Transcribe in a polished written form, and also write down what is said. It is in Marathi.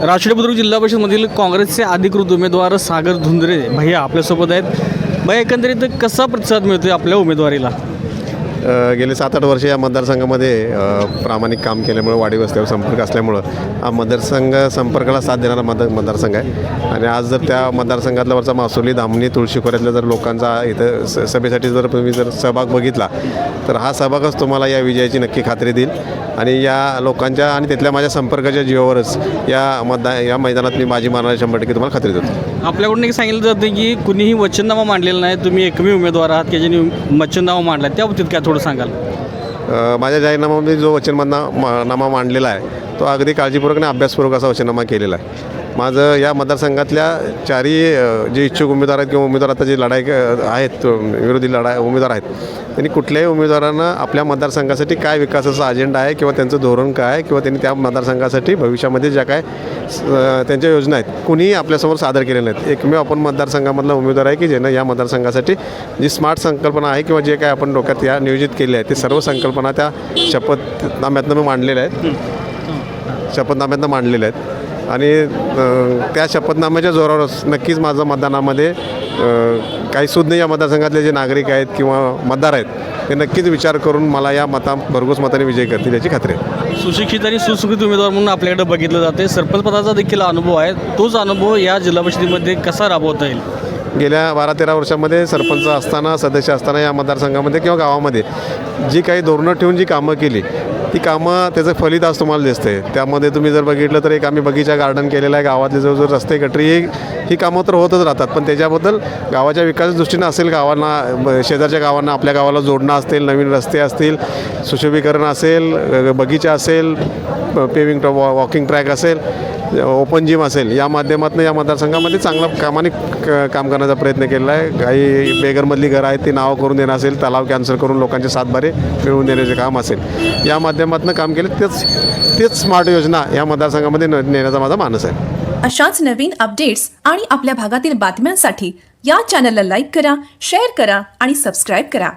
राष्ट्रीय बुद्रुक जिल्हा परिषदमधील काँग्रेसचे अधिकृत उमेदवार सागर धुंद्रे भैया आपल्यासोबत आहेत. भैया, एकंदरीत कसा प्रतिसाद मिळतोय आपल्या उमेदवारीला? गेले 7-8 वर्ष या मतदारसंघामध्ये प्रामाणिक काम केल्यामुळे वाडी वस्त्यावर संपर्क असल्यामुळं हा मतदारसंघ संपर्काला साथ देणारा मतदारसंघ आहे. आणि आज जर त्या मतदारसंघातला वरचा मासोली, धामणी, तुळशी खोऱ्यातल्या जर लोकांचा इथं सभेसाठी जर तुम्ही जर सहभाग बघितला तर हा सहभागच तुम्हाला या विजयाची नक्की खात्री देईल. आणि या लोकांच्या आणि तिथल्या माझ्या संपर्काच्या जीवावरच या मैदानात मी बाजी मारण्याची 100% तुम्हाला खात्री देतो. आपल्याकडून एक सांगितलं जातं की कुणीही वचननामा मांडलेला नाही, तुम्ही एकमेव उमेदवार आहात की ज्यांनी वचननामा मांडला, त्या बाबतीत काय थोडं सांगाल? माझ्या जाहीरनाम्यामध्ये जो वचननामा मांडलेला आहे तो अगदी काळजीपूर्वक आणि अभ्यासपूर्वक असा वचननामा केलेला आहे. माझं या मतदारसंघातल्या चारही जे इच्छुक उमेदवार आहेत किंवा उमेदवार आता जे लढाई आहेत, विरोधी उमेदवार आहेत, त्यांनी कुठल्याही उमेदवारांना आपल्या मतदारसंघासाठी काय विकासाचा अजेंडा आहे किंवा त्यांचं धोरण काय आहे किंवा त्यांनी त्या मतदारसंघासाठी भविष्यामध्ये ज्या काय त्यांच्या योजना आहेत कुणीही आपल्यासमोर सादर केलेल्या नाहीत. एकमेव आपण मतदारसंघामधला उमेदवार आहे की ज्यानं या मतदारसंघासाठी जी स्मार्ट संकल्पना आहे किंवा जे काय आपण डोक्यात या नियोजित केले आहे ते सर्व संकल्पना त्या शपथनाम्यातनं मांडलेल्या आहेत. आणि त्या शपथनाम्याच्या जोरावरच नक्कीच माझं मतदानामध्ये काही सुज्ञ या मतदारसंघातले जे नागरिक आहेत किंवा मतदार आहेत ते नक्कीच विचार करून मला या भरघोस मताने विजयी करतील याची खात्री आहे. सुशिक्षित आणि सुसंस्कृत उमेदवार म्हणून आपल्याकडे बघितलं जाते. सरपंच पदाचा देखील अनुभव आहे. तोच अनुभव या जिल्हा परिषदेमध्ये कसा राबवता येईल? गेल्या 12-13 वर्षामध्ये सरपंच असताना, सदस्य असताना या मतदारसंघामध्ये किंवा गावामध्ये जी काही धोरणं ठेवून जी कामं केली ती कामं त्याचं फलित आज तुम्हाला दिसते. त्यामध्ये तुम्ही जर बघितलं तर एक आम्ही बगीचा गार्डन केलेलं आहे. गावातले जो रस्ते गटरी ही कामं तर होतच राहतात, पण त्याच्याबद्दल गावाच्या विकास दृष्टीनं असेल, गावांना शेजारच्या गावांना आपल्या गावाला जोडणं असतील, नवीन रस्ते असतील, सुशोभीकरण असेल, बगीचा असेल, पेविंग वॉकिंग ट्रॅक असेल, ओपन जिम असेल, या माध्यमातून या मतदारसंघामध्ये चांगला काम करण्याचा प्रयत्न केलेला आहे. काही बेघरमधली घरं आहेत ती नावं करून देणं असेल, तलाव कॅन्सल करून लोकांचे सातबारे मिळवून देण्याचे काम असेल, या माध्यमातून काम केले. तेच स्मार्ट योजना या मतदारसंघामध्ये नेण्याचा माझा मानस आहे. अशाच नवीन अपडेट्स आणि आपल्या भागातील बातम्यांसाठी या चॅनलला लाईक करा, शेअर करा आणि सबस्क्राईब करा.